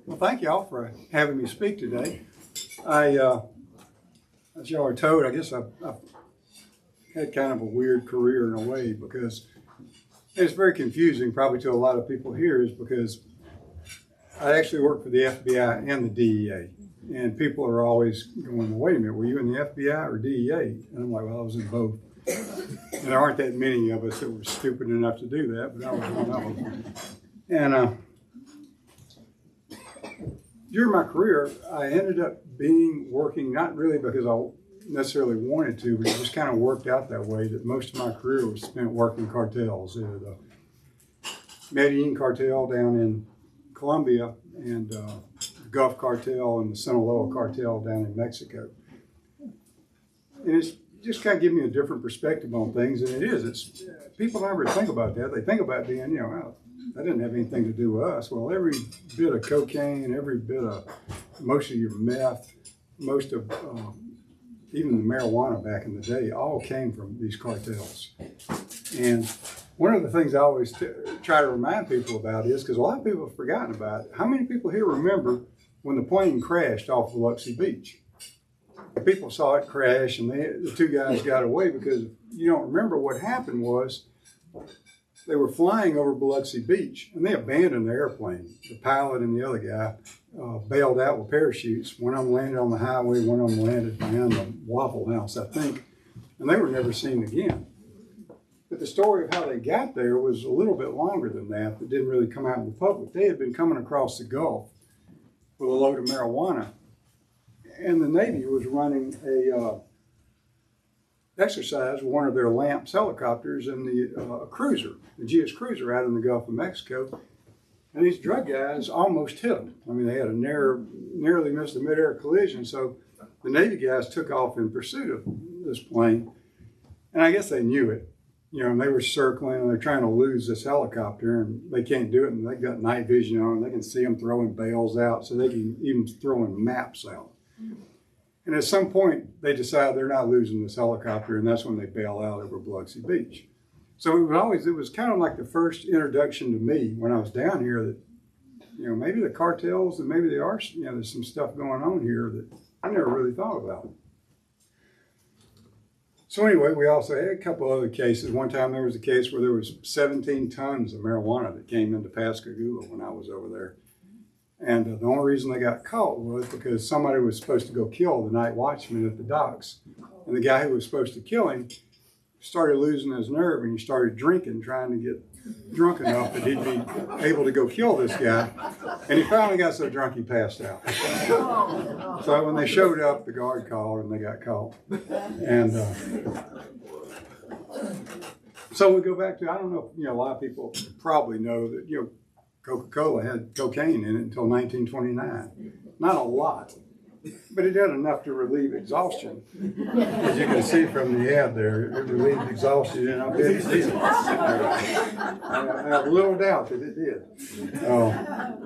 Well, thank y'all for having me speak today. As y'all are told, I guess I've had kind of a weird career in a way, because it's very confusing probably to a lot of people here, is because I actually work for the FBI and the DEA. And people are always going, well, wait a minute, were you in the FBI or DEA? And I'm like, well, I was in both. And there aren't that many of us that were stupid enough to do that, but I was one of them. And during my career, I ended up working, not really because I necessarily wanted to, but it just kind of worked out that way, that most of my career was spent working cartels. The Medellin cartel down in Colombia, and the Gulf cartel and the Sinaloa cartel down in Mexico. And it's just kind of give me a different perspective on things, and it is. It's people never think about that. They think about being, well, that didn't have anything to do with us. Well, every bit of cocaine, every bit of most of your meth, most of even the marijuana back in the day, all came from these cartels. And one of the things I always try to remind people about is, because a lot of people have forgotten about it, how many people here remember when the plane crashed off Biloxi Beach? People saw it crash, and the two guys got away, because you don't remember what happened was they were flying over Biloxi Beach, and they abandoned the airplane. The pilot and the other guy bailed out with parachutes. One of them landed on the highway, one of them landed behind the Waffle House, I think, and they were never seen again. But the story of how they got there was a little bit longer than that. That didn't really come out in the public. They had been coming across the Gulf with a load of marijuana, and the Navy was running a exercise with one of their Lamps helicopters and the cruiser, the GS cruiser, out in the Gulf of Mexico. And these drug guys almost hit them. I mean, they had nearly missed a mid-air collision. So the Navy guys took off in pursuit of this plane. And I guess they knew it, and they were circling, and they're trying to lose this helicopter, and they can't do it. And they got night vision on, and they can see them throwing bales out, so they can even throwing maps out. And at some point, they decide they're not losing this helicopter, and that's when they bail out over Biloxi Beach. So it was kind of like the first introduction to me when I was down here that, maybe the cartels, and maybe there are, there's some stuff going on here that I never really thought about. So anyway, we also had a couple other cases. One time there was a case where there was 17 tons of marijuana that came into Pascagoula when I was over there. And the only reason they got caught was because somebody was supposed to go kill the night watchman at the docks. And the guy who was supposed to kill him started losing his nerve, and he started drinking, trying to get drunk enough that he'd be able to go kill this guy. And he finally got so drunk he passed out. So when they showed up, the guard called, and they got caught. And so we go back to, I don't know, a lot of people probably know that, Coca-Cola had cocaine in it until 1929. Not a lot, but it had enough to relieve exhaustion. As you can see from the ad there, it relieved exhaustion, and I bet it did. I have little doubt that it did.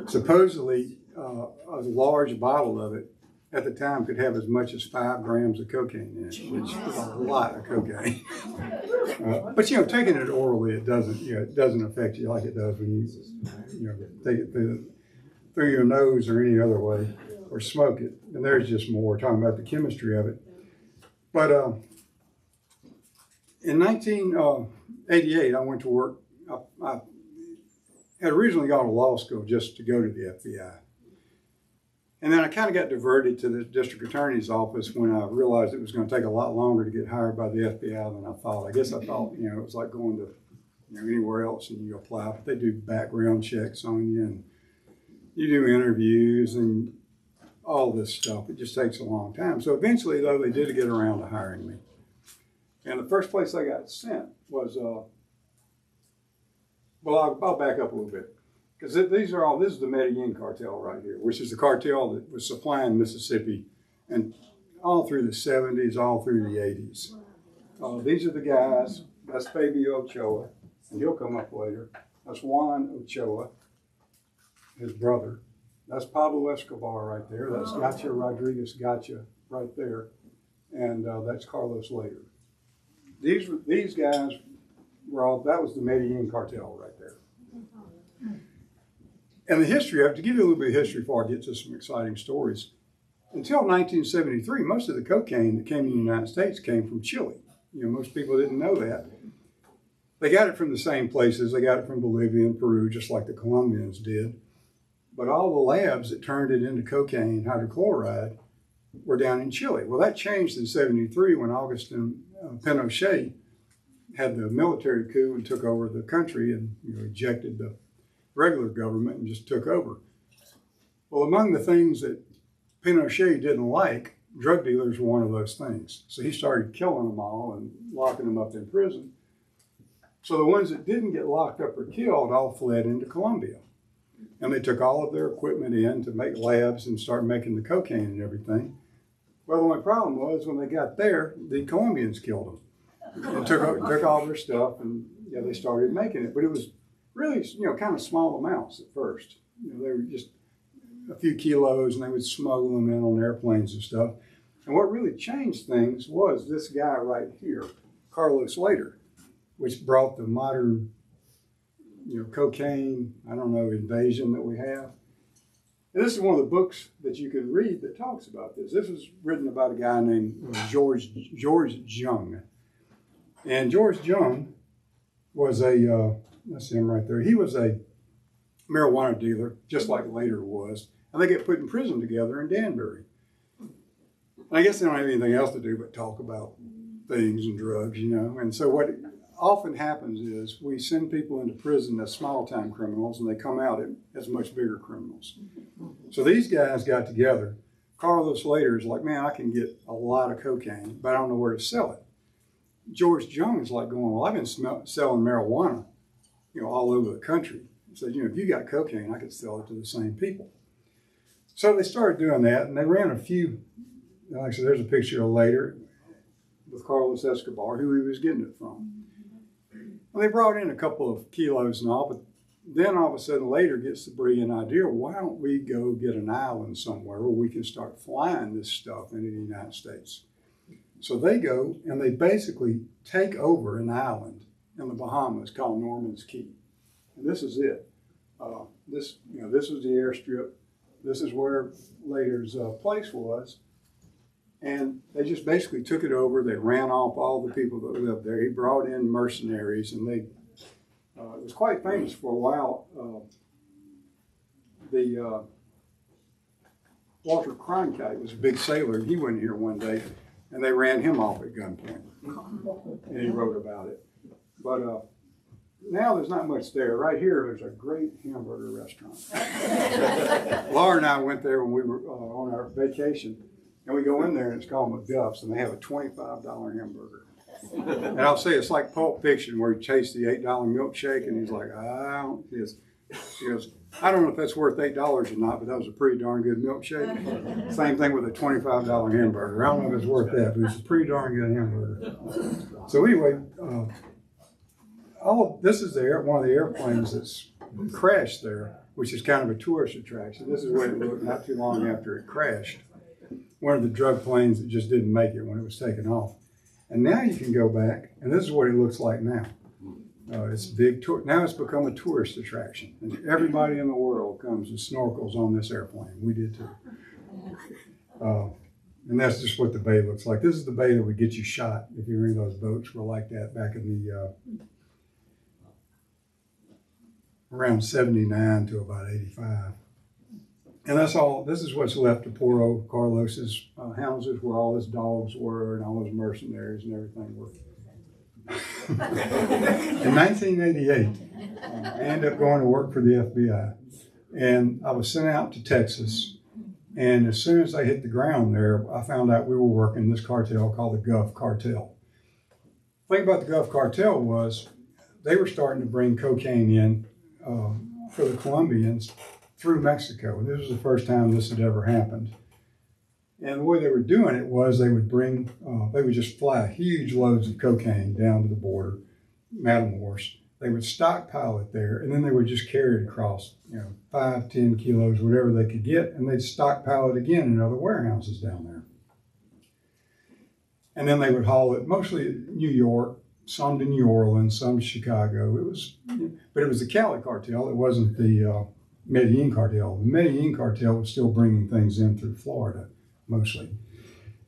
Supposedly, a large bottle of it at the time could have as much as 5 grams of cocaine in it, which is a lot of cocaine. But taking it orally, it doesn't affect you like it does when you take it through your nose or any other way, or smoke it. And there's just more talking about the chemistry of it. But in 1988, I went to work. I had originally gone to law school just to go to the FBI. And then I kind of got diverted to the district attorney's office when I realized it was going to take a lot longer to get hired by the FBI than I thought. I guess I thought, it was like going to anywhere else and you apply, but they do background checks on you, and you do interviews and all this stuff. It just takes a long time. So eventually, though, they did get around to hiring me. And the first place I got sent was, I'll back up a little bit. Because this is the Medellin cartel right here, which is the cartel that was supplying Mississippi and all through the 70s, all through the 80s. These are the guys. That's Fabio Ochoa, and he'll come up later. That's Juan Ochoa, his brother. That's Pablo Escobar right there. That's Gacha Rodriguez Gacha right there. And that's Carlos later. These guys were all, that was the Medellin cartel right there. And the history of it, to give you a little bit of history before I get to some exciting stories, until 1973, most of the cocaine that came to the United States came from Chile. You know, most people didn't know that. They got it from the same places. They got it from Bolivia and Peru, just like the Colombians did. But all the labs that turned it into cocaine hydrochloride were down in Chile. Well, that changed in 73 when Augustin Pinochet had the military coup and took over the country and ejected the regular government and just took over. Well, among the things that Pinochet didn't like, drug dealers were one of those things. So he started killing them all and locking them up in prison. So the ones that didn't get locked up or killed all fled into Colombia. And they took all of their equipment in to make labs and start making the cocaine and everything. Well, the only problem was when they got there, the Colombians killed them and took all their stuff, and they started making it. But it was really, kind of small amounts at first. They were just a few kilos, and they would smuggle them in on airplanes and stuff. And what really changed things was this guy right here, Carlos Later, which brought the modern, cocaine, invasion that we have. And this is one of the books that you can read that talks about this. This was written about a guy named George Jung. And George Jung was let's see him right there. He was a marijuana dealer, just like Later was. And they get put in prison together in Danbury. And I guess they don't have anything else to do but talk about things and drugs, And so what often happens is we send people into prison as small-time criminals, and they come out as much bigger criminals. So these guys got together. Carlos Later is like, man, I can get a lot of cocaine, but I don't know where to sell it. George Jung is like going, well, I've been selling marijuana, all over the country. He said, if you got cocaine, I could sell it to the same people. So they started doing that, and they ran a few. Like I said, there's a picture of Later with Carlos Escobar, who he was getting it from. Well, they brought in a couple of kilos and all, but then all of a sudden Later gets the brilliant idea, why don't we go get an island somewhere where we can start flying this stuff into the United States? So they go and they basically take over an island in the Bahamas called Norman's Key. And this is it. This was the airstrip. This is where Later's place was. And they just basically took it over. They ran off all the people that lived there. He brought in mercenaries, and it was quite famous for a while. Walter Cronkite was a big sailor, and he went here one day, and they ran him off at gunpoint. And he wrote about it. But now there's not much there. Right here, there's a great hamburger restaurant. Laura and I went there when we were on our vacation. And we go in there, and it's called McDuff's, and they have a $25 hamburger. And I'll say it's like Pulp Fiction, where he tastes the $8 milkshake, and he's like, he goes, I don't know if that's worth $8 or not, but that was a pretty darn good milkshake. Same thing with a $25 hamburger. I don't know if it's worth that, but it's a pretty darn good hamburger. So anyway, this is one of the airplanes that's crashed there, which is kind of a tourist attraction. This is what it looked not too long after it crashed. One of the drug planes that just didn't make it when it was taken off. And now you can go back, and this is what it looks like now. It's big. Now it's become a tourist attraction. And everybody in the world comes and snorkels on this airplane. We did too. And that's just what the bay looks like. This is the bay that would get you shot if you were in those boats were like that back in the around 79 to about 85. And that's all. This is what's left of poor old Carlos's houses, where all his dogs were and all his mercenaries and everything were. In 1988, I ended up going to work for the FBI, and I was sent out to Texas. And as soon as I hit the ground there, I found out we were working this cartel called the Gulf Cartel. The thing about the Gulf Cartel was they were starting to bring cocaine in for the Colombians through Mexico. This was the first time this had ever happened. And the way they were doing it was they would just fly huge loads of cocaine down to the border, Matamoros. They would stockpile it there, and then they would just carry it across, 5, 10 kilos, whatever they could get, and they'd stockpile it again in other warehouses down there. And then they would haul it mostly to New York, some to New Orleans, some to Chicago. But it was the Cali cartel. It wasn't the Medellin cartel. The Medellin cartel was still bringing things in through Florida, mostly.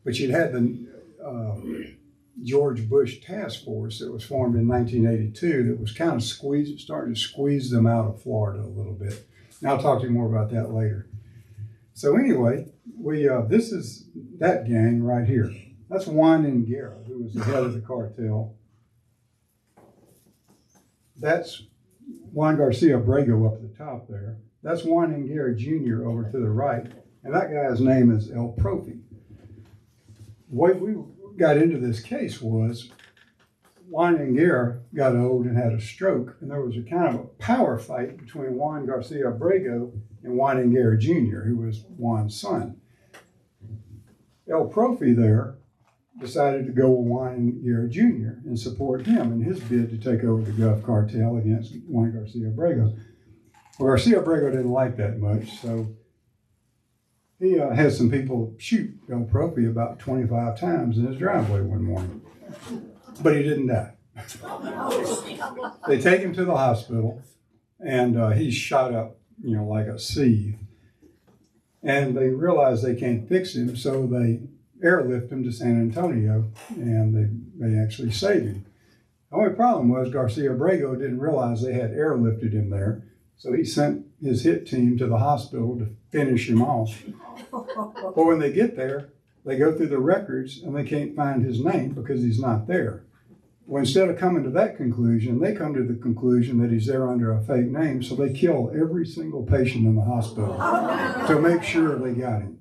But you'd had the George Bush task force that was formed in 1982 that was kind of starting to squeeze them out of Florida a little bit. And I'll talk to you more about that later. So anyway, this is that gang right here. That's Juan Nguera, who was the head of the cartel. That's Juan Garcia Abrego up at the top there. That's Juan Nguera Jr. over to the right. And that guy's name is El Profe. The way we got into this case was Juan Nguera got old and had a stroke, and there was a kind of a power fight between Juan Garcia Abrego and Juan Nguera Jr., who was Juan's son. El Profe there decided to go with Juan Nguera Jr. and support him in his bid to take over the Gulf cartel against Juan Garcia Abrego. Well, Garcia Abrego didn't like that much, so he had some people shoot El Profe about 25 times in his driveway one morning. But he didn't die. They take him to the hospital, and he's shot up, like a sieve. And they realize they can't fix him, so they airlift him to San Antonio, and they actually save him. The only problem was Garcia Abrego didn't realize they had airlifted him there, so he sent his hit team to the hospital to finish him off. But when they get there, they go through the records, and they can't find his name because he's not there. Well, instead of coming to that conclusion, they come to the conclusion that he's there under a fake name, so they kill every single patient in the hospital to make sure they got him.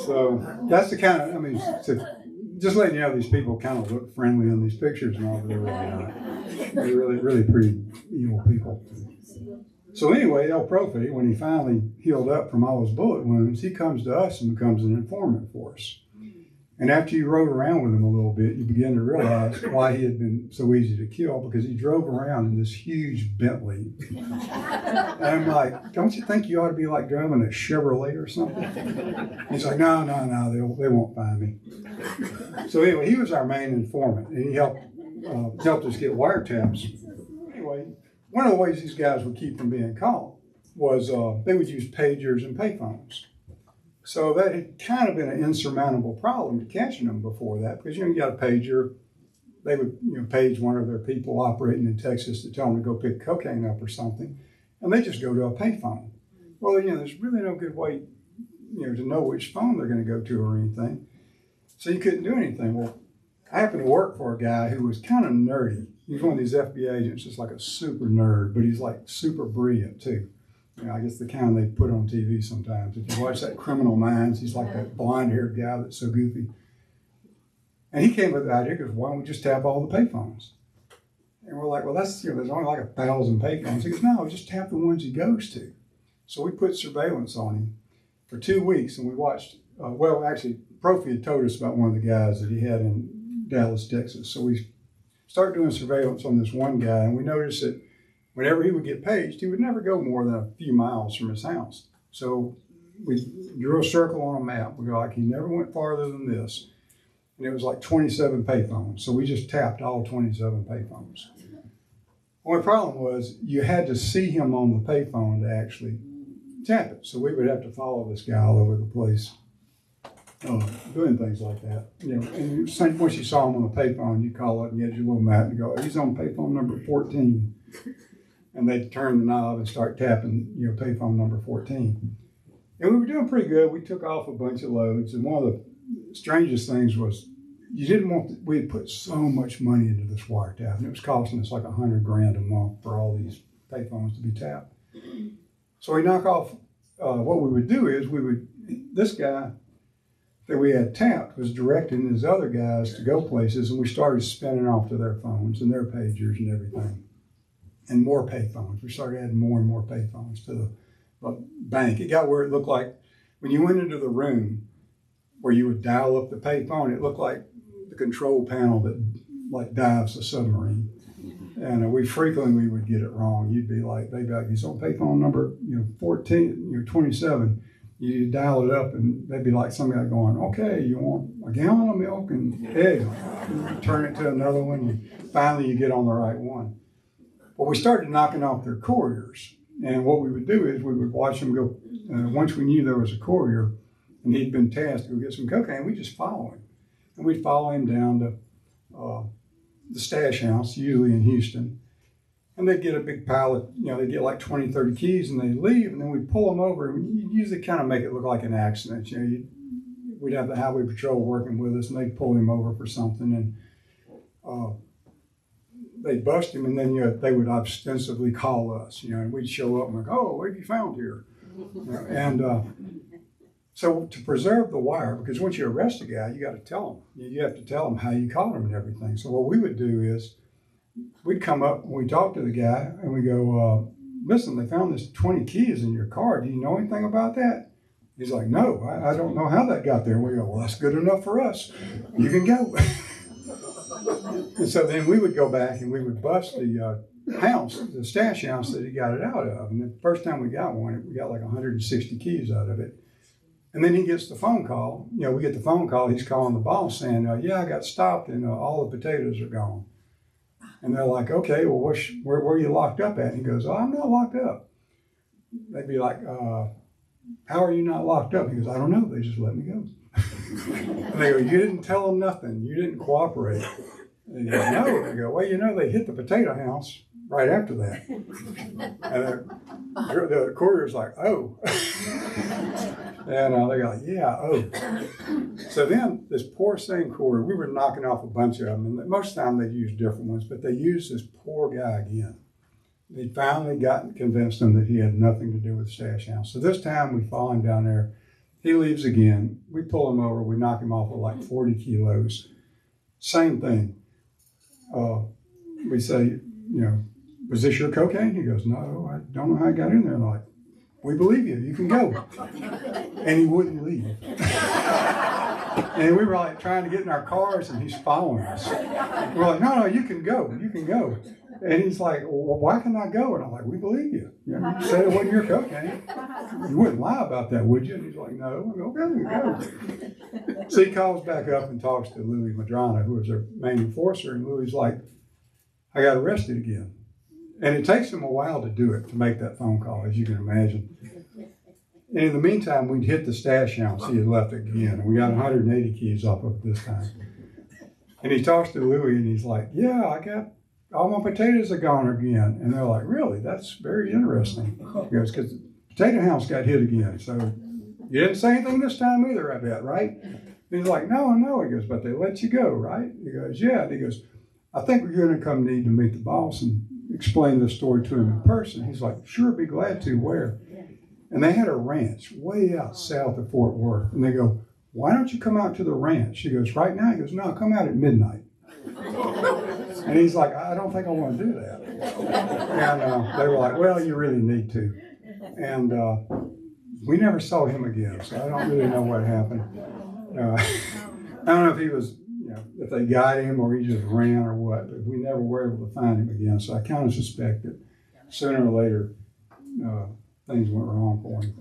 So that's the kind of, just letting you know, these people kind of look friendly in these pictures and all, but they're really not. They're really, really pretty evil people. So anyway, El Profe, when he finally healed up from all his bullet wounds, he comes to us and becomes an informant for us. And after you rode around with him a little bit, you begin to realize why he had been so easy to kill, because he drove around in this huge Bentley. And I'm like, don't you think you ought to be like driving a Chevrolet or something? And he's like, no, they won't find me. So anyway, he was our main informant, and he helped us get wiretaps. Anyway, one of the ways these guys would keep from being caught was they would use pagers and payphones. So that had kind of been an insurmountable problem to catching them before that, because you got a pager. They would page one of their people operating in Texas to tell them to go pick cocaine up or something, and they just go to a payphone. Well, there's really no good way to know which phone they're going to go to or anything. So you couldn't do anything. Well, I happened to work for a guy who was kind of nerdy. He's one of these FBI agents, just like a super nerd, but he's like super brilliant too. I guess the kind they put on TV sometimes. If you watch that Criminal Minds, he's like that blonde-haired guy that's so goofy. And he came with the idea, because why don't we just tap all the payphones? And we're like, well, that's there's only like 1,000 payphones. He goes, no, just tap the ones he goes to. So we put surveillance on him for 2 weeks, and we watched. Actually, Profe had told us about one of the guys that he had in Dallas, Texas. So we started doing surveillance on this one guy, and we noticed that whenever he would get paged, he would never go more than a few miles from his house. So we drew a circle on a map. We go like, he never went farther than this. And it was like 27 payphones. So we just tapped all 27 payphones. Only problem was you had to see him on the payphone to actually tap it. So we would have to follow this guy all over the place, doing things like that. And once you saw him on the payphone, you call up and you had your little map and go, he's on payphone number 14. And they'd turn the knob and start tapping, payphone number 14. And we were doing pretty good. We took off a bunch of loads. And one of the strangest things was we had put so much money into this wiretap, and it was costing us like $100,000 a month for all these payphones to be tapped. So we knock off, what we would do is this guy that we had tapped was directing his other guys to go places, and we started spinning off to their phones and their pagers and everything. And more payphones. We started adding more and more payphones to the bank. It got where it looked like when you went into the room where you would dial up the payphone, it looked like the control panel that like dives a submarine. And we would get it wrong. They'd be like, he's on payphone number 14, 27. You dial it up, and they'd be like some guy going, okay, you want a gallon of milk and eggs? You turn it to another one. Finally, you get on the right one. Well, we started knocking off their couriers. And what we would do is we would watch him go, once we knew there was a courier and he'd been tasked to go get some cocaine, we'd just follow him. And we'd follow him down to the stash house, usually in Houston. And they'd get a big pile of, they'd get like 20, 30 keys and they'd leave, and then we'd pull them over. And you'd usually kind of make it look like an accident. We'd have the highway patrol working with us and they'd pull him over for something. And they'd bust him, and then they would ostensibly call us, and we'd show up and like, oh, what have you found here? So to preserve the wire, because once you arrest a guy, you got to tell him. You have to tell him how you caught him and everything. So what we would do is we'd come up and we'd talk to the guy and we go, listen, they found this 20 keys in your car. Do you know anything about that? He's like, no, I don't know how that got there. And we go, well, that's good enough for us. You can go. And so then we would go back and we would bust the house, the stash house that he got it out of. And the first time we got one, we got like 160 keys out of it. And then he gets the phone call. We get the phone call. He's calling the boss saying, yeah, I got stopped and all the potatoes are gone. And they're like, okay, well, where are you locked up at? And he goes, oh, I'm not locked up. They'd be like, how are you not locked up? He goes, I don't know. They just let me go. And they go, you didn't tell them nothing. You didn't cooperate. And he goes, no. They go, well, they hit the potato house right after that. And the courier's like, oh. And they go, yeah, oh. So then this poor same courier, we were knocking off a bunch of them. And most of the time they'd use different ones, but they used this poor guy again. They finally got convinced him that he had nothing to do with the stash house. So this time we follow him down there. He leaves again. We pull him over. We knock him off with like 40 kilos. Same thing. We say, was this your cocaine? He goes, no, I don't know how I got in there. And I'm like, we believe you. You can go. And he wouldn't leave. And we were like trying to get in our cars and he's following us. We're like, no, you can go. You can go. And he's like, well, why can I go? And I'm like, we believe you. You said it wasn't your cocaine. You wouldn't lie about that, would you? And he's like, no. I go, okay, go. So he calls back up and talks to Louis Madrana, who was their main enforcer. And Louis like, I got arrested again. And it takes him a while to do it, to make that phone call, as you can imagine. And in the meantime, we'd hit the stash house. He had left it again. And we got 180 keys off of it this time. And he talks to Louis and he's like, yeah, I got all my potatoes are gone again. And they're like, really? That's very interesting. He goes, because the potato house got hit again. So you didn't say anything this time either, I bet, right? And he's like, no. He goes, but they let you go, right? He goes, yeah. And he goes, I think we're going to come need to meet the boss and explain this story to him in person. He's like, sure, be glad to. Where? And they had a ranch way out south of Fort Worth. And they go, why don't you come out to the ranch? He goes, right now? He goes, no, come out at midnight. And he's like, I don't think I want to do that. And they were like, well, you really need to. And we never saw him again, so I don't really know what happened. I don't know if he was, if they got him or he just ran or what, but we never were able to find him again. So I kind of suspect that sooner or later things went wrong for him.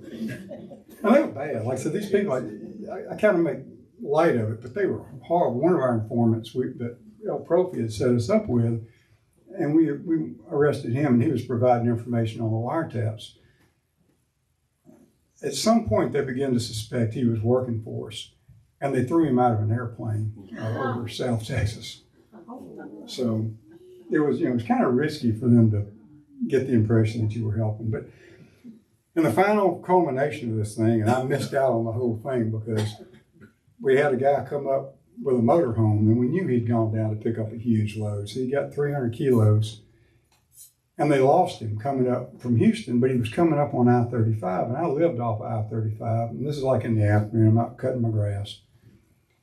And they were bad. Like I said, these people, I kind of make light of it, but they were horrible. One of our informants that El Profi had set us up with, and we arrested him, and he was providing information on the wiretaps. At some point, they began to suspect he was working for us, and they threw him out of an airplane over South Texas. So it was kind of risky for them to get the impression that you were helping. But in the final culmination of this thing, and I missed out on the whole thing because we had a guy come up with a motorhome, and we knew he'd gone down to pick up a huge load. So he got 300 kilos, and they lost him coming up from Houston, but he was coming up on I-35, and I lived off I-35, and this is like in the afternoon. I'm out cutting my grass,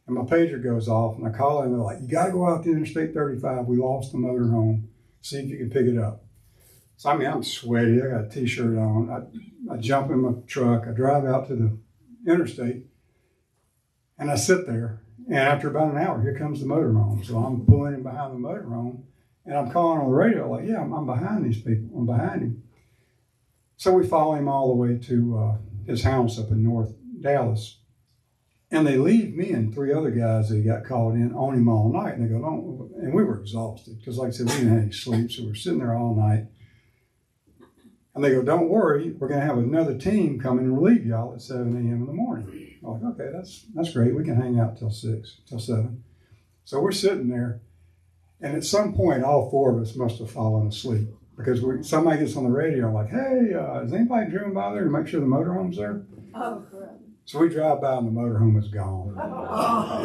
and my pager goes off, and I call him, and they're like, you got to go out to Interstate 35. We lost the motorhome. See if you can pick it up. So, I'm sweaty. I got a T-shirt on. I jump in my truck. I drive out to the interstate, and I sit there. And after about an hour, here comes the motorhome. So I'm pulling him behind the motorhome, and I'm calling on the radio like, yeah, I'm behind these people. I'm behind him. So we follow him all the way to his house up in North Dallas. And they leave me and three other guys that got called in on him all night. And they go, oh, and we were exhausted because, like I said, we didn't have any sleep. So we're sitting there all night. And they go, don't worry, we're going to have another team come and relieve y'all at 7 a.m. in the morning. I'm like, okay, that's great. We can hang out till 7. So we're sitting there. And at some point, all 4 of us must have fallen asleep because somebody gets on the radio like, hey, is anybody driven by there to make sure the motorhome's there? Oh, crap. So we drive by and the motorhome is gone.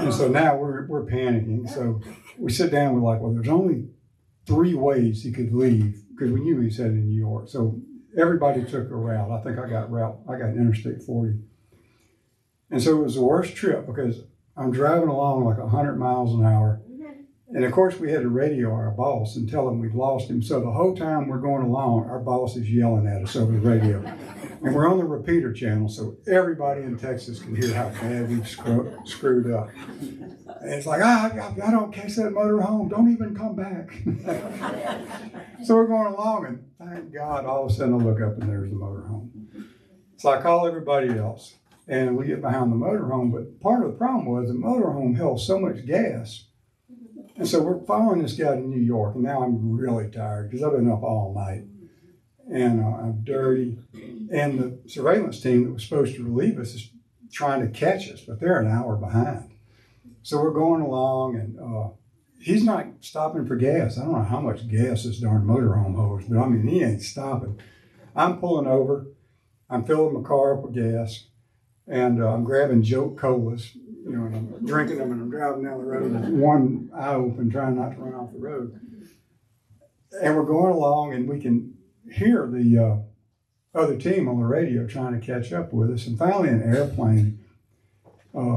And so now we're panicking. So we sit down, we're like, well, there's only 3 ways he could leave because we knew he was heading to New York. So everybody took a route. I think I got Interstate 40. And so it was the worst trip because I'm driving along like 100 miles an hour. And of course we had to radio our boss and tell him we'd lost him. So the whole time we're going along, our boss is yelling at us over the radio. And we're on the repeater channel, so everybody in Texas can hear how bad we've screwed up. And it's like, I don't catch that motor home, don't even come back. So we're going along, and thank God, all of a sudden I look up and there's the motor home. So I call everybody else, and we get behind the motor home, but part of the problem was the motor home held so much gas. And so we're following this guy to New York, and now I'm really tired because I've been up all night. And I'm dirty. And the surveillance team that was supposed to relieve us is trying to catch us, but they're an hour behind. So we're going along, and he's not stopping for gas. I don't know how much gas this darn motorhome holds, but I mean, he ain't stopping. I'm pulling over. I'm filling my car up with gas, and I'm grabbing Joke Colas, and I'm drinking them, and I'm driving down the road with one eye open, trying not to run off the road. And we're going along, and we can hear the other team on the radio trying to catch up with us. And finally an airplane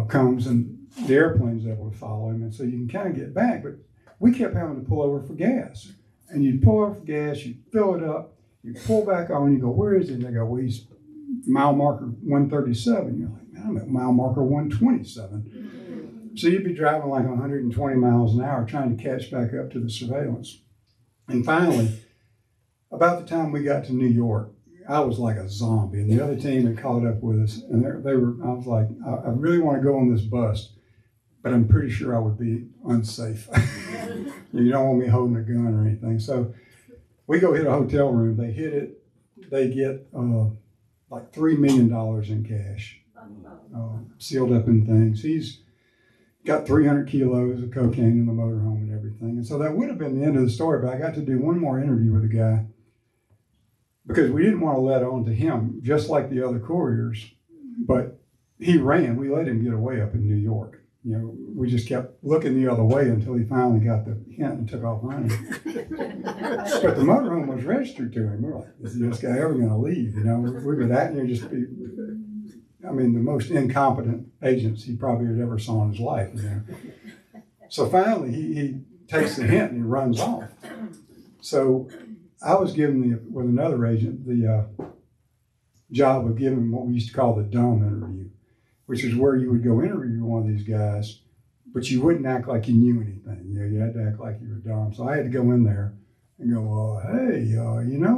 comes, and the airplane's able to follow him. And so you can kind of get back. But we kept having to pull over for gas. And you'd pull over for gas, you'd fill it up, you pull back on, you go, where is he? And they go, well, he's mile marker 137. You're like, man, I'm at mile marker 127. So you'd be driving like 120 miles an hour trying to catch back up to the surveillance. And finally, about the time we got to New York, I was like a zombie, and the other team had caught up with us, and I was like, I really want to go on this bus, but I'm pretty sure I would be unsafe. You don't want me holding a gun or anything. So we go hit a hotel room, they hit it, they get like $3 million in cash, sealed up in things. He's got 300 kilos of cocaine in the motorhome and everything. And so that would have been the end of the story, but I got to do one more interview with the guy because we didn't want to let on to him, just like the other couriers, but he ran. We let him get away up in New York. We just kept looking the other way until he finally got the hint and took off running. But the motorhome was registered to him. We're like, is this guy ever going to leave? We were that near just be, the most incompetent agents he probably had ever saw in his life. So finally, he takes the hint and he runs off. So I was given with another agent the job of giving what we used to call the dumb interview, which is where you would go interview one of these guys, but you wouldn't act like you knew anything. You had to act like you were dumb. So I had to go in there and go, hey,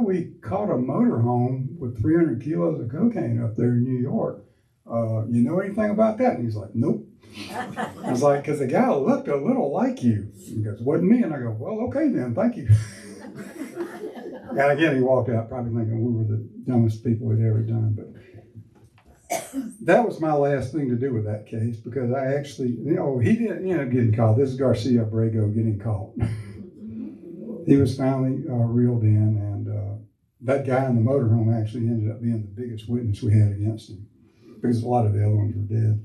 we caught a motorhome with 300 kilos of cocaine up there in New York. You know anything about that? And he's like, nope. I was like, because the guy looked a little like you. He goes, wasn't me. And I go, well, okay then, thank you. And again, he walked out probably thinking we were the dumbest people he'd ever done. But that was my last thing to do with that case because I actually, he didn't end up getting caught. This is Garcia Abrego getting caught. He was finally reeled in, and that guy in the motorhome actually ended up being the biggest witness we had against him because a lot of the other ones were dead.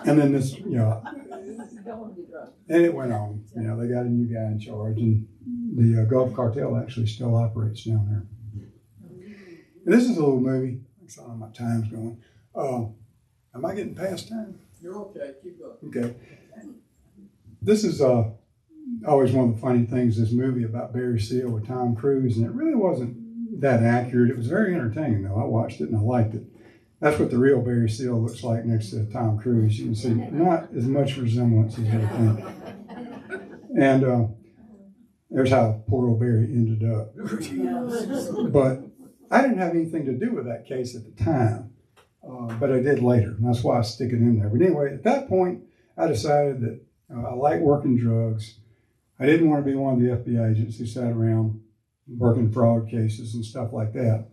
And then this, and it went on. They got a new guy in charge, and the Gulf Cartel actually still operates down there. And this is a little movie. I saw how my time's going. Am I getting past time? You're okay. Keep going. Okay. This is always one of the funny things, this movie about Barry Seal with Tom Cruise, and it really wasn't that accurate. It was very entertaining, though. I watched it and I liked it. That's what the real Barry Seal looks like next to Tom Cruise. You can see not as much resemblance as you think. And there's how poor old Barry ended up. But I didn't have anything to do with that case at the time, but I did later. And that's why I stick it in there. But anyway, at that point, I decided that I like working drugs. I didn't want to be one of the FBI agents who sat around working fraud cases and stuff like that,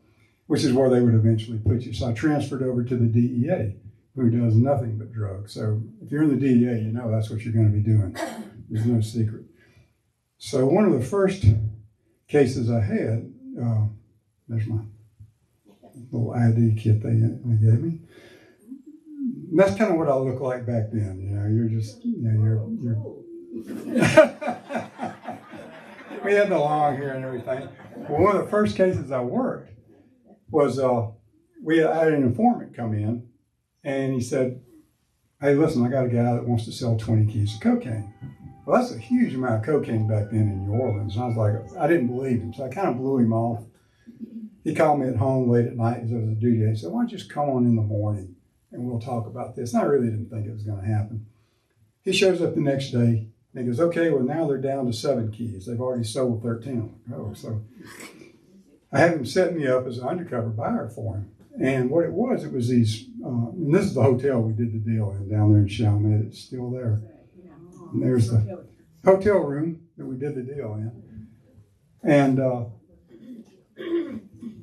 which is where they would eventually put you. So I transferred over to the DEA, who does nothing but drugs. So if you're in the DEA, you know that's what you're going to be doing. There's no secret. So one of the first cases I had, there's my little ID kit they gave me. And that's kind of what I look like back then. You know, you're just, you know, you're we had the long hair and everything. Well, one of the first cases I worked was I had an informant come in, and he said, "Hey, listen, I got a guy that wants to sell 20 keys of cocaine." Well, that's a huge amount of cocaine back then in New Orleans. And I was like, I didn't believe him, so I kind of blew him off. He called me at home late at night because it was a due date. He said, "Why don't you just come on in the morning and we'll talk about this?" And I really didn't think it was going to happen. He shows up the next day. And he goes, "Okay, well, now they're down to 7 keys. They've already sold 13. Oh, so I had him set me up as an undercover buyer for him. And what it was these, and this is the hotel we did the deal in down there in Chalmette. It's still there. And there's the hotel room that we did the deal in. And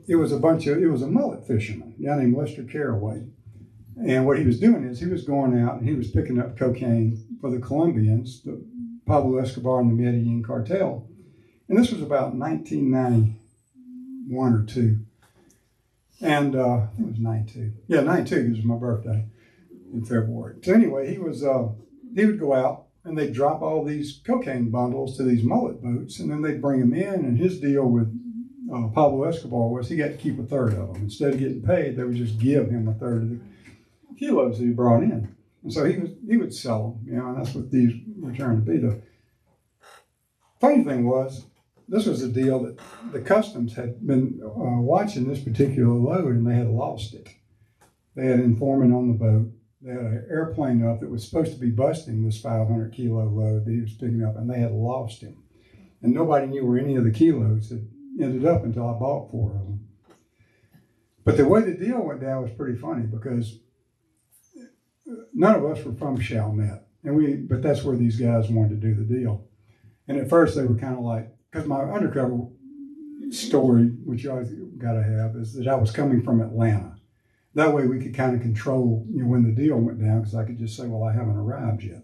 it was a mullet fisherman, a guy named Lester Caraway. And what he was doing is he was going out and he was picking up cocaine for the Colombians, the Pablo Escobar and the Medellin cartel. And this was about 1991 or 2. And I think it was 92. Yeah, 92, it was my birthday in February. So anyway, he would go out and they'd drop all these cocaine bundles to these mullet boats, and then they'd bring them in, and his deal with Pablo Escobar was he got to keep a third of them. Instead of getting paid, they would just give him a third of the kilos that he brought in. And so he would sell them, you know, and that's what these were trying to be. The funny thing was, this was a deal that the customs had been watching this particular load, and they had lost it. They had an informant on the boat. They had an airplane up that was supposed to be busting this 500 kilo load that he was picking up, and they had lost him. And nobody knew where any of the kilos had ended up until I bought 4 of them. But the way the deal went down was pretty funny because none of us were from Chalmette, but that's where these guys wanted to do the deal. And at first they were kind of like, because my undercover story, which you always got to have, is that I was coming from Atlanta. That way we could kind of control, you know, when the deal went down, because I could just say, well, I haven't arrived yet.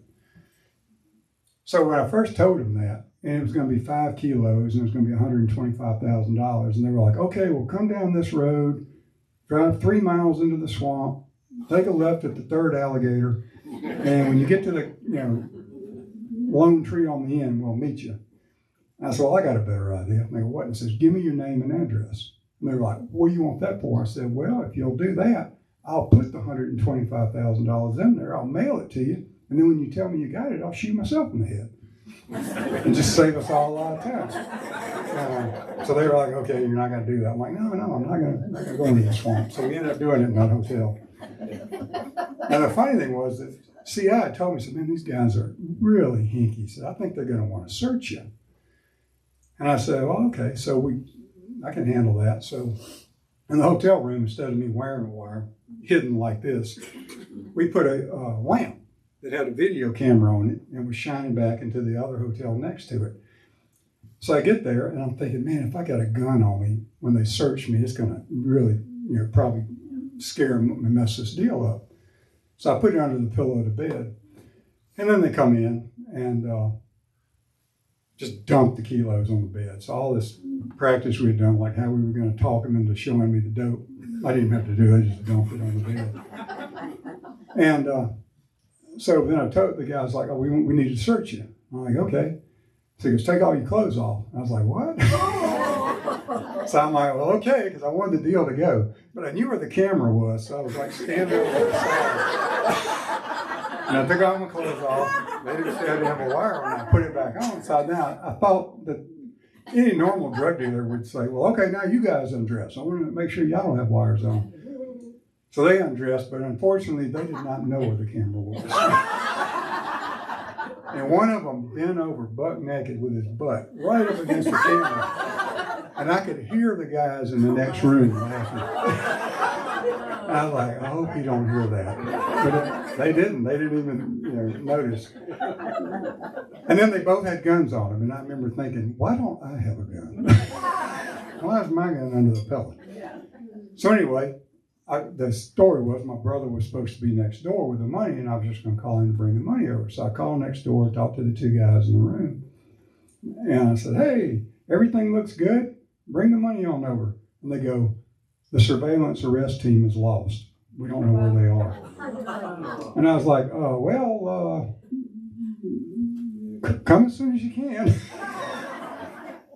So when I first told them that, and it was going to be 5 kilos, and it was going to be $125,000, and they were like, "Okay, well, come down this road, drive 3 miles into the swamp, take a left at the 3rd alligator, and when you get to the, you know, lone tree on the end, we'll meet you." And I said, "Well, I got a better idea." And they go, "What?" And says, "Give me your name and address." And they were like, "What do you want that for?" I said, "Well, if you'll do that, I'll put the $125,000 in there. I'll mail it to you. And then when you tell me you got it, I'll shoot myself in the head." And just save us all a lot of time. So they were like, "Okay, you're not going to do that." I'm like, no, I'm not going to go into the swamp. So we ended up doing it in that hotel. And the funny thing was that CI told me, said, "Man, these guys are really hinky." He said, "I think they're going to want to search you." And I said, "Well, okay, so I can handle that." So in the hotel room, instead of me wearing a wire hidden like this, we put a lamp that had a video camera on it and was shining back into the other hotel next to it. So I get there and I'm thinking, man, if I got a gun on me when they search me, it's going to really, you know, probably scare them and mess this deal up. So I put it under the pillow of the bed. And then they come in and just dump the kilos on the bed. So all this practice we had done, like how we were going to talk them into showing me the dope, I didn't even have to do it. I just dumped it on the bed. And so then I told the guys, like, "Oh, we need to search you." I'm like, "Okay." So he goes, "Take all your clothes off." I was like, "What?" So I'm like, "Well, okay," because I wanted the deal to go. But I knew where the camera was, so I was like standing over the side. And I took all my clothes off. They didn't say I didn't have a wire on. I put it back on. So now I thought that any normal drug dealer would say, "Well, okay, now you guys undress. I want to make sure y'all don't have wires on." So they undressed, but unfortunately, they did not know where the camera was. And one of them bent over buck naked with his butt right up against the camera. And I could hear the guys in the next room laughing. And I was like, I hope you don't hear that. They didn't even, notice. And then they both had guns on them, and I remember thinking, why don't I have a gun? Why is my gun under the pillow? So anyway, the story was my brother was supposed to be next door with the money, and I was just going to call him to bring the money over. So I called next door, talked to the two guys in the room, and I said, hey, everything looks good. Bring the money on over. And they go, the surveillance arrest team is lost. We don't know where they are. And I was like, come as soon as you can.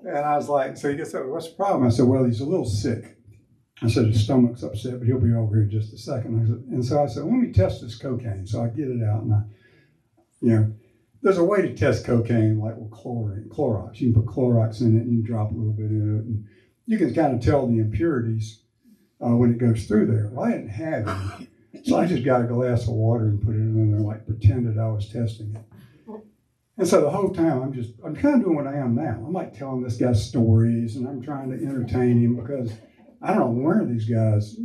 And I was like, so he gets up, what's the problem? I said, well, he's a little sick. I said, his stomach's upset, but he'll be over here in just a second. And so I said, let me test this cocaine. So I get it out, and there's a way to test cocaine, like with Clorox. You can put Clorox in it, and you drop a little bit in it, and you can kind of tell the impurities when it goes through there. Well, I didn't have any, so I just got a glass of water and put it in there, like pretended I was testing it. And so the whole time, I'm kind of doing what I am now. I'm like telling this guy stories, and I'm trying to entertain him because I don't know where these guys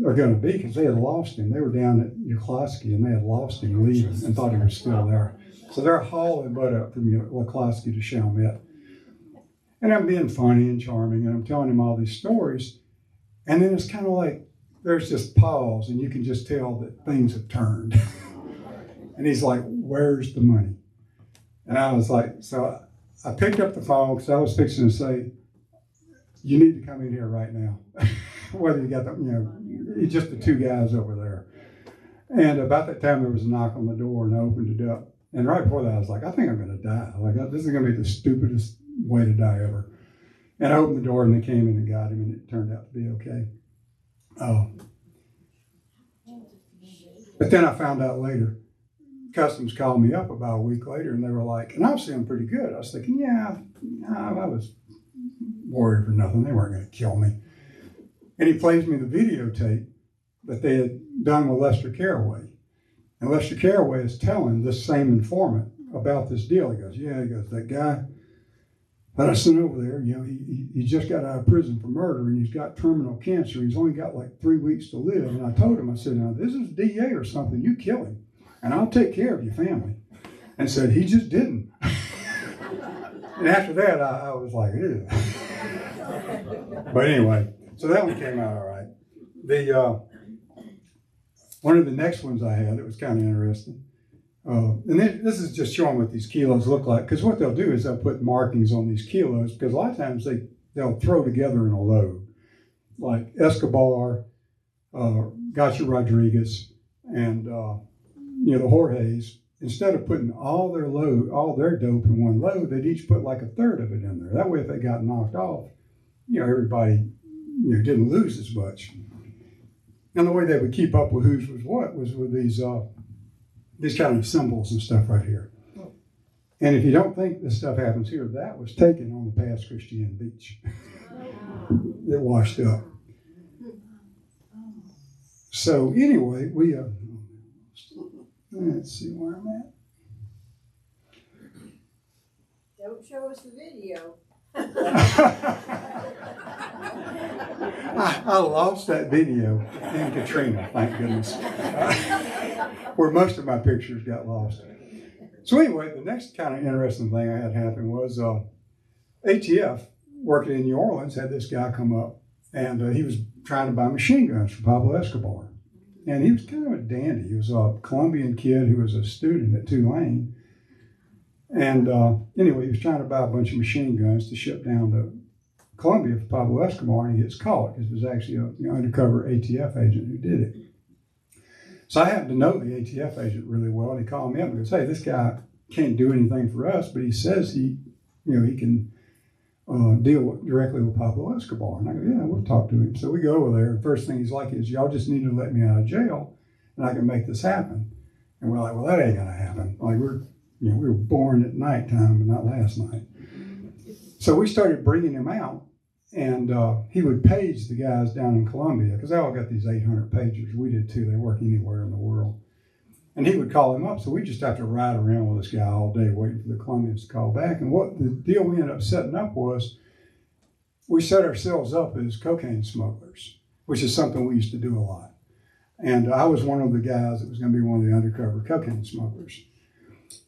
are going to be, because they had lost him. They were down at Yoklowski, and they had lost him leaving and thought he was still there. So they're hauling Bud up from Yoklowski to Chalmette. And I'm being funny and charming, and I'm telling him all these stories. And then it's kind of like there's just pause, and you can just tell that things have turned. And he's like, where's the money? And I was like, so I picked up the phone because I was fixing to say, you need to come in here right now. Whether you got it's just the two guys over there. And about that time, there was a knock on the door, and I opened it up. And right before that, I was like, I think I'm going to die. Like, this is going to be the stupidest way to die ever. And I opened the door, and they came in and got him, and it turned out to be okay. But then I found out later, Customs called me up about a week later, and they were like, and I was feeling pretty good. I was thinking, I was worried for nothing. They weren't going to kill me. And he plays me the videotape that they had done with Lester Caraway. And Lester Caraway is telling this same informant about this deal. He goes, that guy that I sent over there, he just got out of prison for murder, and he's got terminal cancer. He's only got like 3 weeks to live. And I told him, I said, now, this is DEA or something. You kill him, and I'll take care of your family. And said, he just didn't. And after that, I was like, ew. But anyway, so that one came out all right. One of the next ones I had, it was kind of interesting. And this is just showing what these kilos look like, because what they'll do is they'll put markings on these kilos, because a lot of times they'll throw together in a load, like Escobar, Gotcha Rodriguez, and the Jorge's. Instead of putting all their dope in one load, they'd each put like a third of it in there. That way, if they got knocked off, everybody didn't lose as much. And the way they would keep up with whose was what was with these kind of symbols and stuff right here. And if you don't think this stuff happens here, that was taken on the Pass Christian Beach. It washed up. So anyway, we let's see where I'm at. Don't show us the video. I lost that video in Katrina, thank goodness, where most of my pictures got lost. So anyway, the next kind of interesting thing I had happen was ATF, working in New Orleans, had this guy come up, and he was trying to buy machine guns for Pablo Escobar. And he was kind of a dandy. He was a Colombian kid who was a student at Tulane. And anyway, he was trying to buy a bunch of machine guns to ship down to Colombia for Pablo Escobar, and he gets caught because it was actually an undercover ATF agent who did it. So I happened to know the ATF agent really well, and he called me up and goes, hey, this guy can't do anything for us, but he says he can deal directly with Pablo Escobar. And I go, yeah, we'll talk to him. So we go over there, and first thing he's like is, y'all just need to let me out of jail, and I can make this happen. And we're like, well, that ain't gonna happen. Like we were born at nighttime, but not last night. So we started bringing him out, and he would page the guys down in Colombia, because they all got these 800 pagers. We did too. They work anywhere in the world. And he would call him up, so we just have to ride around with this guy all day waiting for the Colombians to call back. And what the deal we ended up setting up was, we set ourselves up as cocaine smugglers, which is something we used to do a lot. And I was one of the guys that was going to be one of the undercover cocaine smugglers.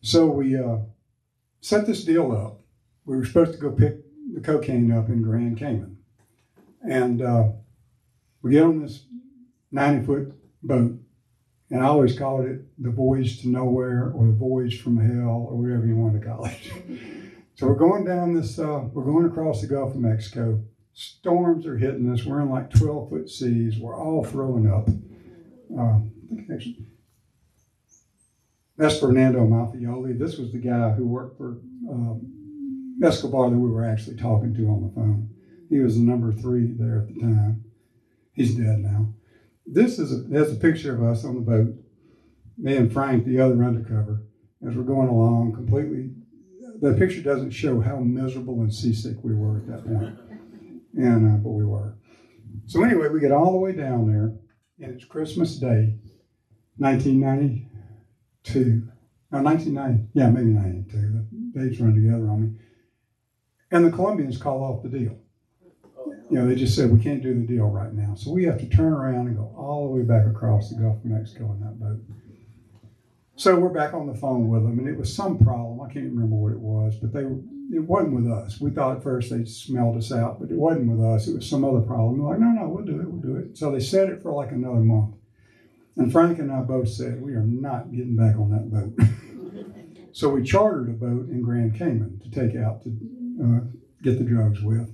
So we set this deal up. We were supposed to go pick the cocaine up in Grand Cayman. And we get on this 90-foot boat, and I always called it the voyage to nowhere or the voyage from hell or whatever you want to call it. So we're going down this, we're going across the Gulf of Mexico. Storms are hitting us. We're in like 12-foot seas. We're all throwing up. That's Fernando Maffioli. This was the guy who worked for Escobar that we were actually talking to on the phone. He was the number 3 there at the time. He's dead now. This is there's a picture of us on the boat, me and Frank, the other undercover, as we're going along completely. The picture doesn't show how miserable and seasick we were at that point, and but we were. So anyway, we get all the way down there, and it's Christmas Day, 1992. No, 1990. Yeah, maybe 92. The dates run together on me. And the Colombians call off the deal. You know, they just said, we can't do the deal right now. So we have to turn around and go all the way back across the Gulf of Mexico in that boat. So we're back on the phone with them, and it was some problem. I can't remember what it was, but it wasn't with us. We thought at first they smelled us out, but it wasn't with us. It was some other problem. We're like, no, we'll do it. So they set it for like another month. And Frank and I both said, we are not getting back on that boat. So we chartered a boat in Grand Cayman to take out to get the drugs with.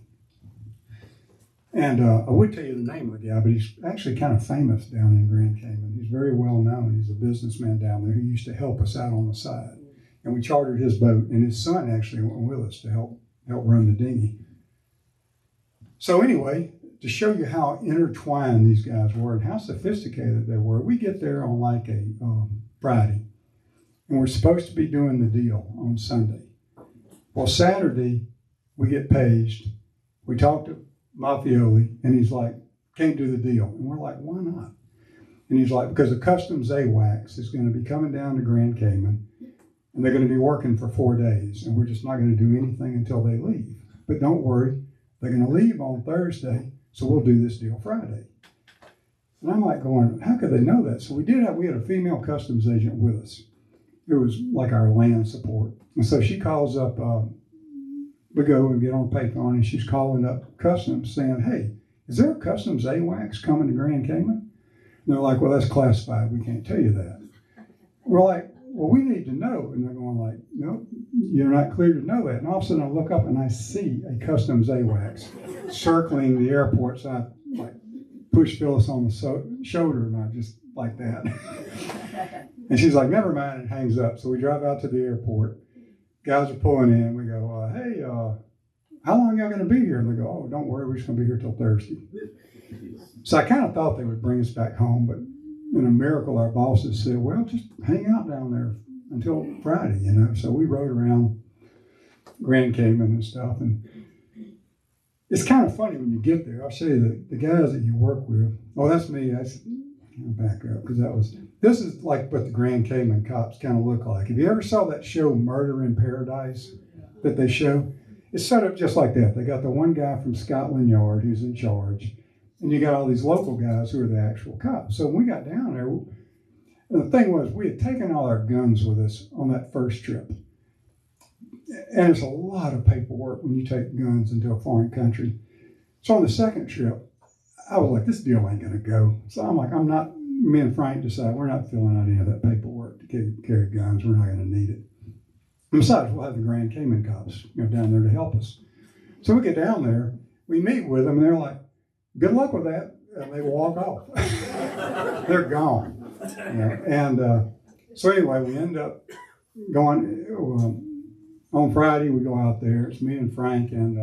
And I would tell you the name of the guy, but he's actually kind of famous down in Grand Cayman. He's very well known. He's a businessman down there who used to help us out on the side. And we chartered his boat, and his son actually went with us to help run the dinghy. So anyway, to show you how intertwined these guys were and how sophisticated they were, we get there on like a Friday, and we're supposed to be doing the deal on Sunday. Well, Saturday, we get paged. We talk to Maffioli, and he's like, can't do the deal. And we're like, why not? And he's like, because the customs AWACS is going to be coming down to Grand Cayman, and they're going to be working for 4 days, and we're just not going to do anything until they leave. But don't worry, they're going to leave on Thursday, so we'll do this deal Friday. And I'm like going, how could they know that? So we had a female customs agent with us. It was like our land support. And so she calls up, we go and get on payphone, and she's calling up customs saying, hey, is there a customs AWACS coming to Grand Cayman? And they're like, well, that's classified. We can't tell you that. We're like, well, we need to know. And they're going like, nope, you're not clear to know that. And all of a sudden I look up and I see a customs AWACS circling the airport. So I like push Phyllis on the shoulder, and I just like that. And she's like, never mind, and hangs up. So we drive out to the airport. Guys are pulling in. We go, hey, how long are y'all going to be here? And they go, oh, don't worry, we're just going to be here till Thursday. So I kind of thought they would bring us back home, but in a miracle, our bosses said, well, just hang out down there until Friday, you know. So we rode around Grand Cayman and stuff. And it's kind of funny when you get there. I'll show you the guys that you work with. Oh, that's me. I'll back up because this is like what the Grand Cayman cops kind of look like. Have you ever saw that show Murder in Paradise that they show? It's set up just like that. They got the one guy from Scotland Yard who's in charge, and you got all these local guys who are the actual cops. So when we got down there, and the thing was, we had taken all our guns with us on that first trip. And it's a lot of paperwork when you take guns into a foreign country. So on the second trip, I was like, this deal ain't going to go. So I'm like, me and Frank decide we're not filling out any of that paperwork to carry guns. We're not going to need it. And besides, we'll have the Grand Cayman cops down there to help us. So we get down there, we meet with them, and they're like, good luck with that. And they walk off. They're gone. And so anyway, we end up going, on Friday, we go out there. It's me and Frank and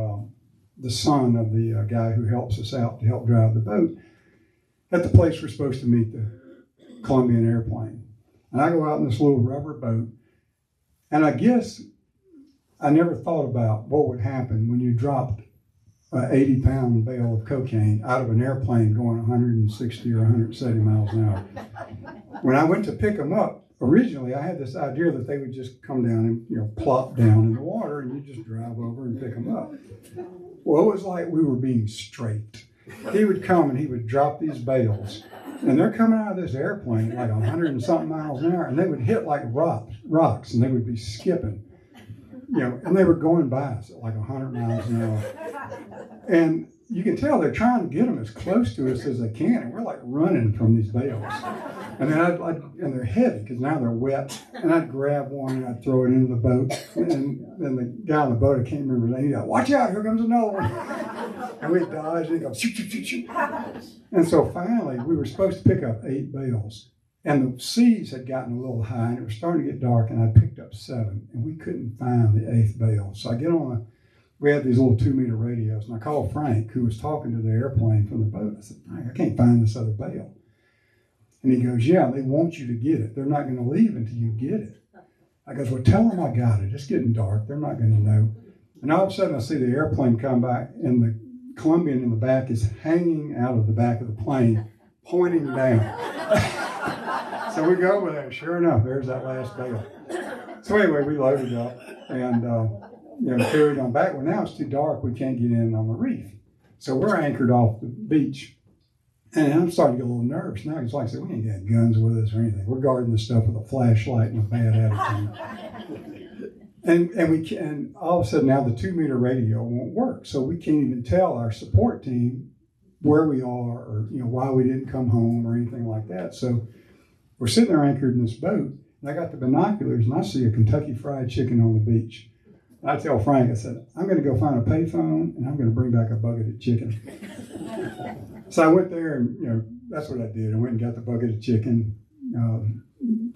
the son of the guy who helps us out to help drive the boat at the place we're supposed to meet the Colombian airplane. And I go out in this little rubber boat, and I guess I never thought about what would happen when you dropped an 80-pound bale of cocaine out of an airplane going 160 or 170 miles an hour. When I went to pick them up, originally I had this idea that they would just come down and plop down in the water, and you just drive over and pick them up. Well, it was like we were being strafed. He would come and he would drop these bales And they're coming out of this airplane like 100 and something miles an hour, and they would hit like rocks, and they would be skipping, and they were going by us at like 100 miles an hour. And you can tell they're trying to get them as close to us as they can, and we're like running from these bales. And then and they're heavy because now they're wet, and I'd grab one and I'd throw it into the boat. And then the guy on the boat, I can't remember his name, he'd go, "Watch out, here comes another one." And we'd dodge, and he'd go, "Shoot, shoot, shoot, shoot." And so finally, we were supposed to pick up 8 bales. And the seas had gotten a little high, and it was starting to get dark, and I picked up 7, and we couldn't find the 8th bale. So I get on we had these little 2-meter radios, and I called Frank, who was talking to the airplane from the boat. I said, "Frank, I can't find this other bale." And he goes, "Yeah, they want you to get it. They're not going to leave until you get it." I goes, "Well, tell them I got it. It's getting dark. They're not going to know." And all of a sudden, I see the airplane come by, and the Colombian in the back is hanging out of the back of the plane, pointing down. So we go over there. Sure enough, there's that last bale. So anyway, we loaded up and carried on back. Well, now it's too dark. We can't get in on the reef. So we're anchored off the beach. And I'm starting to get a little nervous now. It's like I said, we ain't got guns with us or anything. We're guarding this stuff with a flashlight and a bad attitude. And all of a sudden now the 2-meter radio won't work. So we can't even tell our support team where we are or why we didn't come home or anything like that. So we're sitting there anchored in this boat, and I got the binoculars, and I see a Kentucky Fried Chicken on the beach. And I tell Frank, I said, "I'm going to go find a payphone, and I'm going to bring back a bucket of chicken." So I went there, and that's what I did. I went and got the bucket of chicken.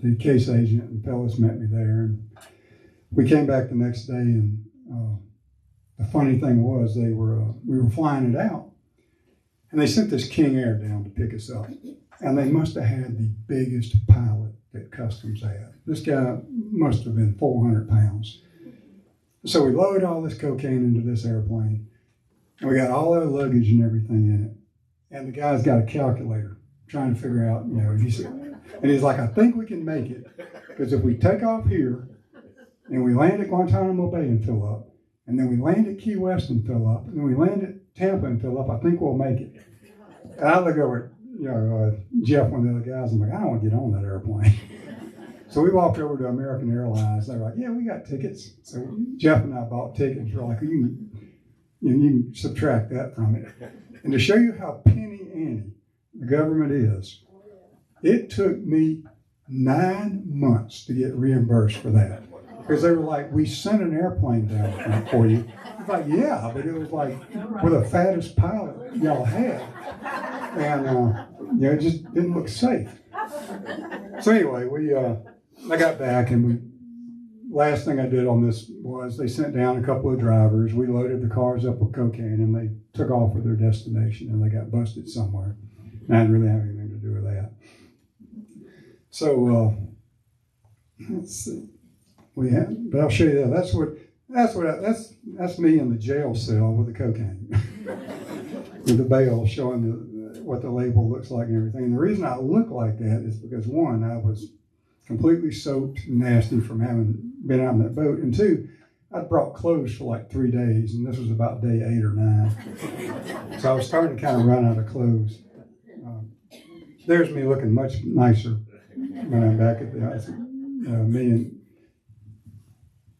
The case agent and fellas met me there, and we came back the next day. And the funny thing was, we were flying it out, and they sent this King Air down to pick us up. And they must have had the biggest pilot that Customs had. This guy must have been 400 pounds. So we load all this cocaine into this airplane, and we got all our luggage and everything in it. And the guy's got a calculator trying to figure out, he's like, "I think we can make it, because if we take off here and we land at Guantanamo Bay and fill up, and then we land at Key West and fill up, and then we land at Tampa and fill up, I think we'll make it." And I look over at Jeff, one of the other guys, I'm like, "I don't want to get on that airplane." So we walked over to American Airlines. They were like, "Yeah, we got tickets." So Jeff and I bought tickets. We're like, you can subtract that from it. And to show you how penny ante the government is, it took me 9 months to get reimbursed for that. Because they were like, "We sent an airplane down for you." It's like, "Yeah," but it was like, we're the fattest pilot y'all had. And it just didn't look safe. So anyway, I got back, and last thing I did on this was they sent down a couple of drivers. We loaded the cars up with cocaine, and they took off for their destination, and they got busted somewhere. And I didn't really have anything to do with that. So let's see. But I'll show you that. That's me in the jail cell with the cocaine, with the bale showing what the label looks like and everything. And the reason I look like that is because, one, I was completely soaked and nasty from having been out on that boat, and 2, I'd brought clothes for like 3 days, and this was about day 8 or 9. So I was starting to kind of run out of clothes. There's me looking much nicer when I'm back at the house. Me and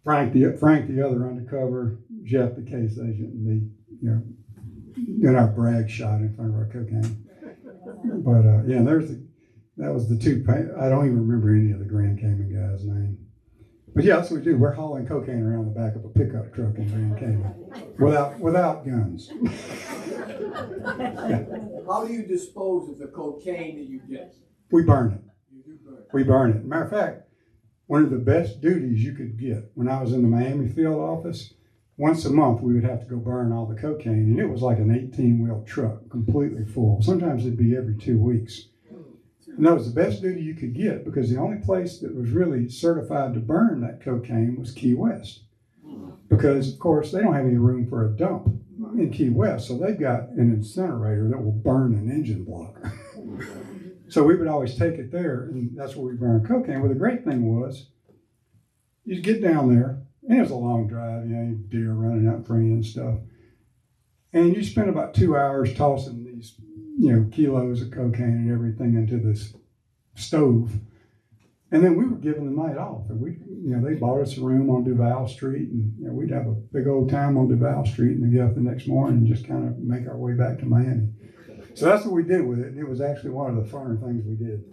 Frank, the other undercover, Jeff, the case agent, and me, doing our brag shot in front of our cocaine. But that was the 2. I don't even remember any of the Grand Cayman guy's name. But yeah, that's what we do. We're hauling cocaine around the back of a pickup truck in Grand Cayman without guns. Yeah. How do you dispose of the cocaine that you get? We burn it. You do burn it. We burn it. Matter of fact, one of the best duties you could get when I was in the Miami field office, once a month we would have to go burn all the cocaine, and it was like an 18-wheel truck, completely full. Sometimes it'd be every 2 weeks. And that was the best duty you could get, because the only place that was really certified to burn that cocaine was Key West. Because, of course, they don't have any room for a dump in Key West, so they've got an incinerator that will burn an engine block. So we would always take it there, and that's where we burned cocaine. Well, the great thing was, you'd get down there, and it was a long drive, deer running out in front of you and stuff. And you spend about 2 hours tossing these kilos of cocaine and everything into this stove. And then we were given the night off. And they bought us a room on Duval Street, and we'd have a big old time on Duval Street, and then get up the next morning and just kind of make our way back to Miami. So that's what we did with it. And it was actually one of the funner things we did.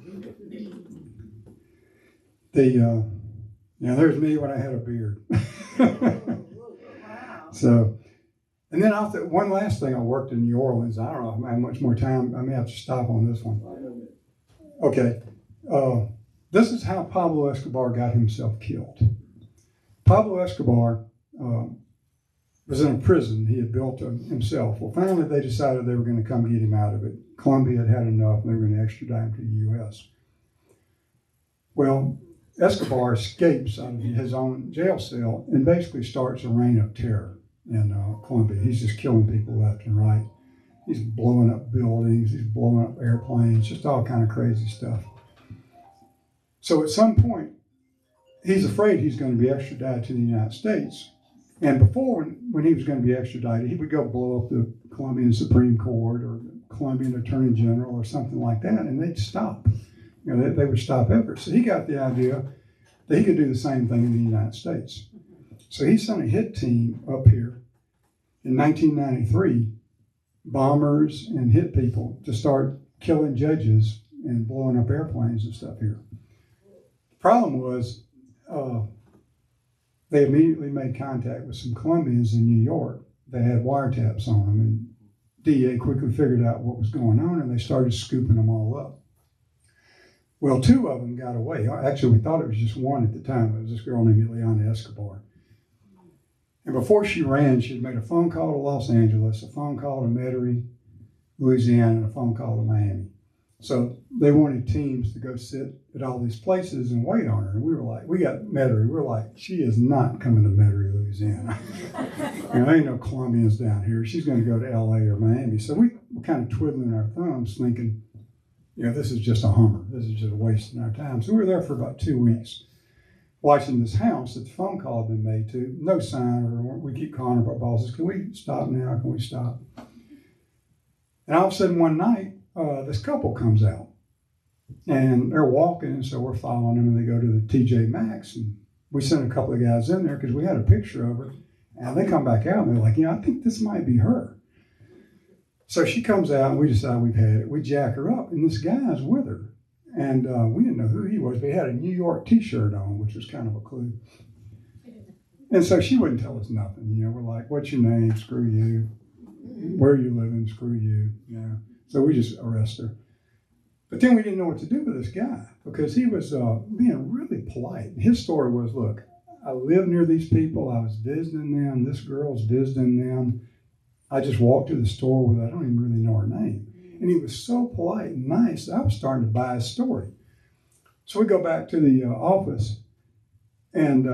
There's me when I had a beard. So, and then one last thing, I worked in New Orleans. I don't know if I have much more time. I may have to stop on this one. Okay. This is how Pablo Escobar got himself killed. Pablo Escobar was in a prison he had built himself. Well, finally they decided they were going to come get him out of it. Colombia had had enough, and they were going to extradite him to the U.S. Well, Escobar escapes out of his own jail cell and basically starts a reign of terror in Colombia. He's just killing people left and right. He's blowing up buildings, he's blowing up airplanes, just all kind of crazy stuff. So at some point, he's afraid he's going to be extradited to the United States. And before, when he was going to be extradited, he would go blow up the Colombian Supreme Court or the Colombian Attorney General or something like that, and they'd stop. They would stop efforts. So he got the idea that he could do the same thing in the United States. So he sent a hit team up here in 1993, bombers and hit people, to start killing judges and blowing up airplanes and stuff here. The problem was they immediately made contact with some Colombians in New York that had wiretaps on them, and DEA quickly figured out what was going on, and they started scooping them all up. Well, 2 of them got away. Actually, we thought it was just one at the time. It was this girl named Ileana Escobar. And before she ran, she had made a phone call to Los Angeles, a phone call to Metairie, Louisiana, and a phone call to Miami. So they wanted teams to go sit at all these places and wait on her. And we were like, we got Metairie. We're like, she is not coming to Metairie, Louisiana. There ain't no Colombians down here. She's going to go to LA or Miami. So we were kind of twiddling our thumbs thinking, this is just a Hummer. This is just wasting our time. So we were there for about 2 weeks watching this house that the phone call had been made to. No sign, or we keep calling our bosses, can we stop now? Can we stop? And all of a sudden one night, this couple comes out. And they're walking, and so we're following them, and they go to the TJ Maxx. And we sent a couple of guys in there because we had a picture of her. And they come back out, and they're like, I think this might be her. So she comes out, and we decide we've had it. We jack her up, and this guy's with her. And we didn't know who he was, but he had a New York t-shirt on, which was kind of a clue. And so she wouldn't tell us nothing. We're like, what's your name? Screw you. Where are you living? Screw you. So we just arrest her. But then we didn't know what to do with this guy because he was being really polite. His story was, look, I live near these people. I was visiting them. This girl's visiting them. I just walked to the store with, I don't even really know her name. And he was so polite and nice, I was starting to buy his story. So we go back to the office, and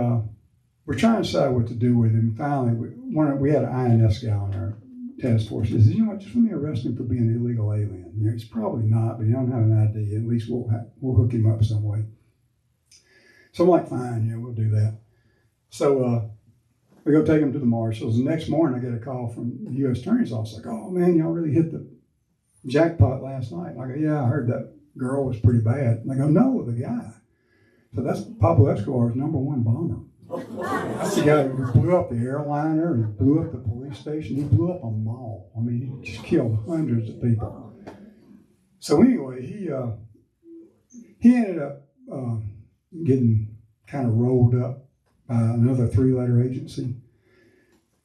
we're trying to decide what to do with him. Finally, we had an INS guy on our task force. He says, what, just let me arrest him for being an illegal alien. He's probably not, but he don't have an ID. At least we'll hook him up some way. So I'm like, fine, we'll do that. So we go take him to the marshals. The next morning, I get a call from the U.S. Attorney's office, like, oh man, y'all really hit the jackpot last night. And I go, yeah, I heard that girl was pretty bad. And they go, no, the guy. So that's Pablo Escobar's #1 bomber. That's the guy who blew up the airliner, he blew up the police station, he blew up a mall. He just killed hundreds of people. So anyway, he ended up getting kind of rolled up by another 3-letter agency.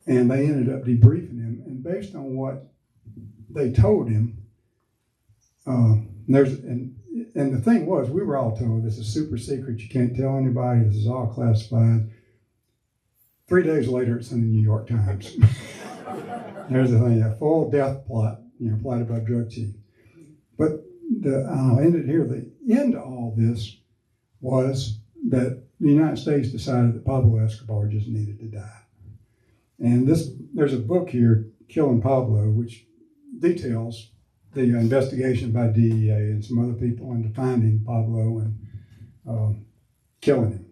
And they ended up debriefing him. And based on what they told him, and the thing was, we were all told this is super secret. You can't tell anybody. This is all classified. 3 days later, it's in the New York Times. There's the thing: a full death plot, plotted by drug chief. But I'll end it here. The end of all this was that the United States decided that Pablo Escobar just needed to die. And there's a book here, Killing Pablo, which details the investigation by DEA and some other people into finding Pablo and killing him.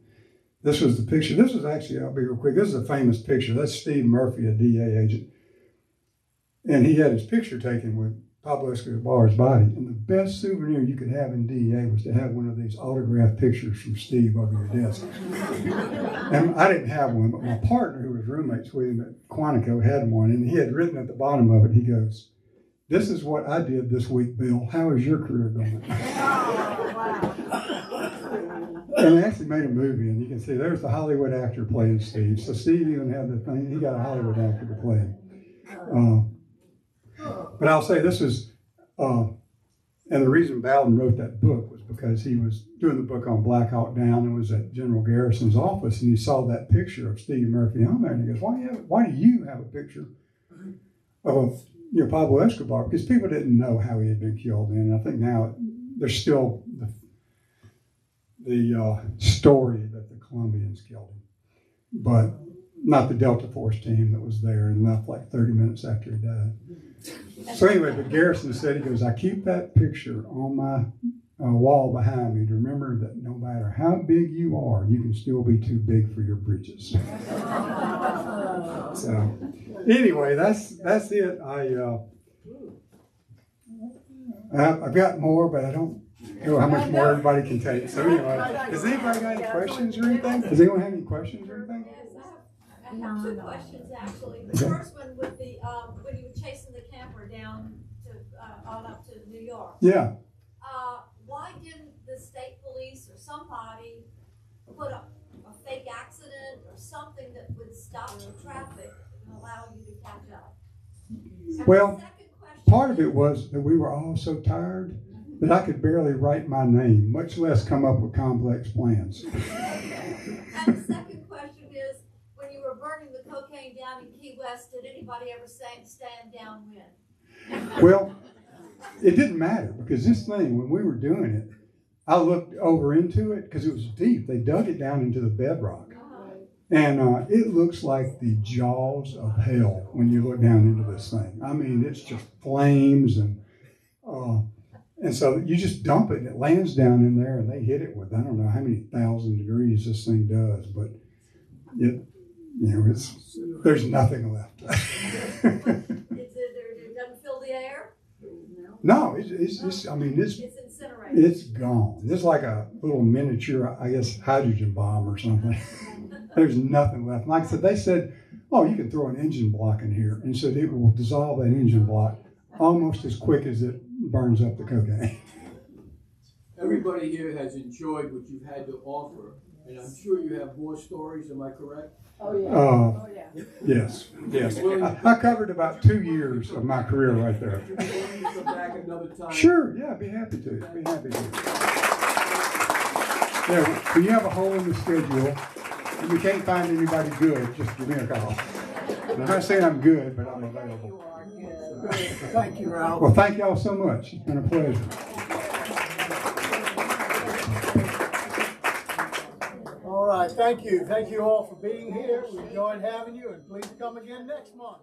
This was the picture. This was actually, I'll be real quick, this is a famous picture. That's Steve Murphy, a DEA agent. And he had his picture taken with Pablo Escobar's body. And the best souvenir you could have in DEA was to have one of these autographed pictures from Steve over your desk. And I didn't have one, but my partner, who was roommates with him at Quantico, had one, and he had written at the bottom of it, he goes, "This is what I did this week, Bill. How is your career going?" And they actually made a movie, and you can see there's the Hollywood actor playing Steve. So Steve even had the thing, he got a Hollywood actor to play him. But I'll say this is, and the reason Bowden wrote that book was because he was doing the book on Black Hawk Down and was at General Garrison's office, and he saw that picture of Steve Murphy on there, and he goes, why do you have a picture of Pablo Escobar? Because people didn't know how he had been killed, and I think now there's still the story that the Colombians killed him, but not the Delta Force team that was there and left like 30 minutes after he died. So anyway, but Garrison said, he goes, "I keep that picture on my wall behind me to remember that no matter how big you are, you can still be too big for your britches." So anyway, that's it. I've got more, but I don't know how much more everybody can take. So anyway, has anybody got any questions or anything? Does anyone have any questions or anything? I have two questions actually. The first one would be when you were chasing the camper down to on up to New York. Yeah. Why didn't the state police or somebody put a fake accident or something that would stop the traffic and allow you to catch up? And Well, the second question part of it was that we were all so tired that I could barely write my name, much less come up with complex plans. And the second question is, when you were burning the cocaine down in Key West, did anybody ever stand downwind? Well, it didn't matter because this thing, when we were doing it, I looked over into it because it was deep. They dug it down into the bedrock. And it looks like the jaws of hell when you look down into this thing. I mean, it's just flames and so you just dump it and it lands down in there and they hit it with, I don't know how many 1,000 degrees this thing does, but there's nothing left. It doesn't fill the air? No, it's It's incinerated. it's gone. It's like a little miniature, I guess, hydrogen bomb or something. There's nothing left. Like I said, they said, "Oh, you can throw an engine block in here," and said it will dissolve that engine block almost as quick as it burns up the cocaine. Everybody here has enjoyed what you've had to offer, and I'm sure you have more stories, am I correct? Oh, yeah. Yes. I covered about 2 years of my career right there. Would you be willing to come back another time? Sure, yeah, I'd be happy to. Yeah, when you have a hole in the schedule and you can't find anybody good, just give me a call. I'm not saying I'm good, but I'm available. You are good. Thank you, Ralph. Well, thank y'all so much. It's been a pleasure. All right, thank you. Thank you all for being here. We enjoyed having you, and please come again next month.